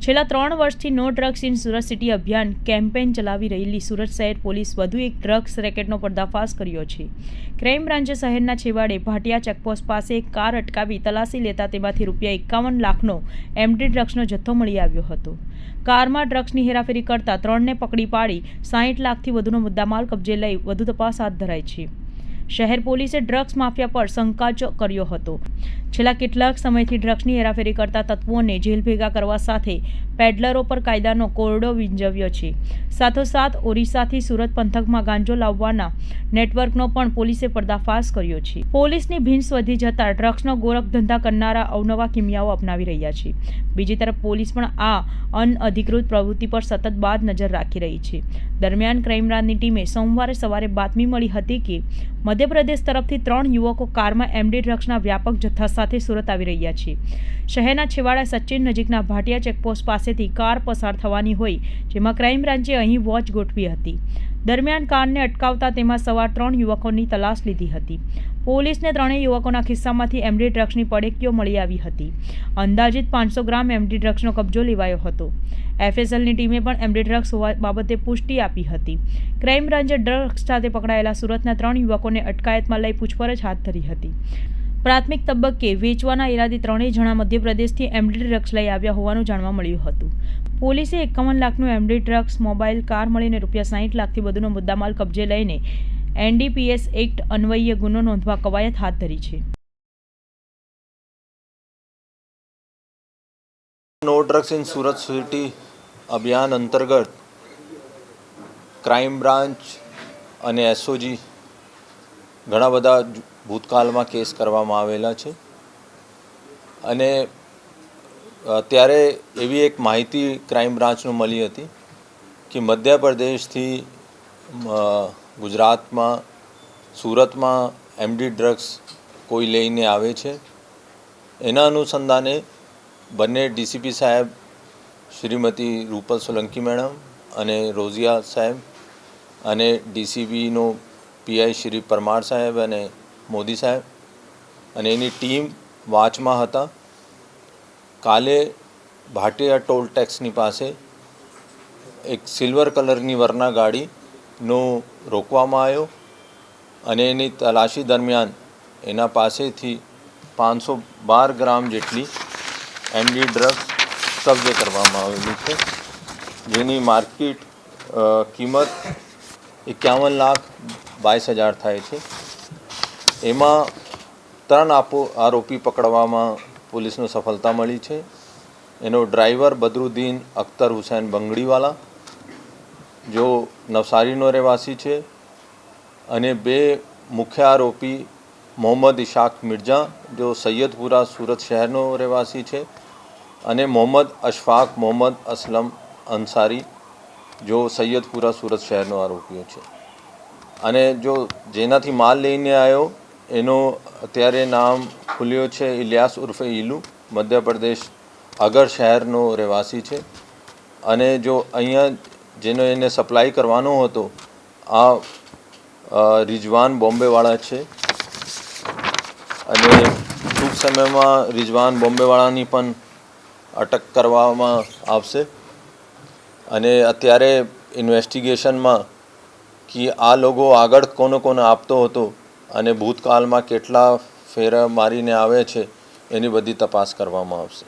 છેલ્લા 3 વર્ષથી no drugs in Surat city અભિયાન કેમ્પેઇન ચલાવી રહેલી સુરત શહેર પોલીસ વધુ એક ડ્રગ્સ રેકેટનો પર્દાફાશ કર્યો છે। ક્રાઇમ બ્રાન્ચે શહેરના છેવાડે ભાટિયા ચેકપોસ્ટ પાસે એક કાર અટકાવી તલાશી લેતા તેમાંથી ₹51 લાખનો એમડી ડ્રગ્સનો જથ્થો મળી આવ્યો હતો। કારમાં ડ્રગ્સની હેરાફેરી કરતા 3ને પકડી પાડી 60 લાખથી વધુનો મુદ્દામાલ કબજે લઈ વધુ તપાસ હાથ ધરાઈ છે। શહેર પોલીસે ડ્રગ્સ માફિયા પર સંકાચો કર્યો હતો। છેલ્લા કેટલાક સમયથી ડ્રગ્સની હેરાફેરી કરતા તત્વોને જેલ ભેગા કરવા સાથે પેડલરો પર કાયદાનો કોરડો વીંજવ્યો છે। સાથોસાથ ઓરિસ્સાથી સુરત પંથકમાં ગાંજો લાવવાના નેટવર્કનો પણ પોલીસે પર્દાફાશ કર્યો છે। પોલીસની ભીંસ વધી જતા ડ્રગ્સનો ગોરખ ધંધા કરનારા અવનવા કિમિયાઓ અપનાવી રહ્યા છે। બીજી તરફ પોલીસ પણ આ અનઅધિકૃત પ્રવૃત્તિ પર સતત બાદ નજર રાખી રહી છે। દરમિયાન ક્રાઇમ બ્રાન્ચની ટીમે સોમવારે સવારે બાતમી મળી હતી કે મધ્યપ્રદેશ તરફથી 3 યુવકો કારમાં એમડી ડ્રગ્સના વ્યાપક જથ્થા સાથે સુરત આવી રહ્યા છે। શહેરના છેવાડા સચિન નજીકના ભાટિયા ચેકપોસ્ટ પાસેથી કાર પસાર થવાની હોય જેમાં ક્રાઇમ બ્રાન્ચે અહીં વોચ ગોઠવી હતી। દરમિયાન કારને અટકાવતા તેમાં સવાર 3 યુવકોની તલાશ લીધી હતી। પોલીસને 3 યુવકોના ખિસ્સામાંથી એમડી ડ્રગ્સની પડેકીઓ મળી આવી હતી। અંદાજિત 500 ગ્રામ એમડી ડ્રગ્સનો કબજો લેવાયો હતો। એફએસએલની ટીમે પણ એમડી ડ્રગ્સ હોવા બાબતે પુષ્ટિ આપી હતી। ક્રાઇમ બ્રાન્ચે ડ્રગ્સ સાથે પકડાયેલા સુરતના 3 યુવકોને અટકાયતમાં લઈ પૂછપરછ હાથ ધરી હતી। પ્રાથમિક તબક્કે વેચવાના ઈરાદે 3 જણા મધ્યપ્રદેશથી એમડી ડ્રગ્સ લઈ આવ્યા હોવાનું જાણવા મળ્યું હતું। પોલીસે 51 લાખનું એમડી ડ્રગ્સ, મોબાઈલ, કાર મળીને ₹60 લાખથી વધુનો મુદ્દામાલ કબજે લઈને એનડીપીએસ એક્ટ અન્વયે ગુનો નોંધવા કવાયત હાથ ધરી છે। No drugs in Surat city અભિયાન અંતર્ગત ક્રાઇમ બ્રાન્ચ અને એસઓજી ઘણા બધા ભૂતકાળમાં કેસ કરવામાં આવેલા છે અને ત્યારે એવી એક માહિતી ક્રાઇમ બ્રાન્ચને મળી હતી કે મધ્યપ્રદેશથી ગુજરાતમાં સુરતમાં એમડી ડ્રગ્સ કોઈ લઈને આવે છે। એના અનુસંધાને બંને ડીસીપી સાહેબ શ્રીમતી રૂપલ સોલંકી મેડમ અને રોઝિયા સાહેબ અને ડીસીબીનો પીઆઈ શ્રી પરમાર સાહેબ અને મોદી સાહેબ અને એની ટીમ વાચમાં હતા। કાલે ભાટિયા ટોલ ટેક્સની પાસે એક સિલ્વર કલરની વરના ગાડીનો રોકવામાં આવ્યો અને એની તલાશી દરમિયાન એના પાસેથી 512 ગ્રામ જેટલી એમડી ડ્રગ્સ કબજે કરવામાં આવેલી છે, જેની માર્કેટ કિંમત 51,22,000 થાય છે। એમાં 3 આરોપી પકડવામાં પોલીસને સફળતા મળી છે। એનો ડ્રાઈવર બદરુદ્દીન અખ્તર હુસૈન બંગડીવાલા જો નવસારીનો રહેવાસી છે અને 2 મુખ્ય આરોપી મોહમ્મદ ઇશાક મિર્જા જો સૈયદપુરા સુરત શહેરનો રહેવાસી છે અને મોહમ્મદ અશફાક મોહમ્મદ અસલમ અંસારી જો સૈયદપુરા સુરત શહેરનો આરોપીઓ છે અને જો જેનાથી માલ લઈને આવ્યો એનો અત્યારે નામ ખુલ્યો છે ઇલિયાસ ઉર્ફે ઈલુ, મધ્યપ્રદેશ અગર શહેરનો રહેવાસી છે અને જો અહીંયા જેનો એને સપ્લાય કરવાનો હતો આ રિજવાન બોમ્બેવાળા છે અને ટૂંક સમયમાં રિજવાન બોમ્બેવાળાની પણ અટક કરવામાં આવશે અને અત્યારે ઇન્વેસ્ટિગેશનમાં કે આ લોકો આગળ કોને આપતો હતો અને ભૂતકાળમાં કેટલા ફેરા મારીને આવે છે એની બધી તપાસ કરવામાં આવશે।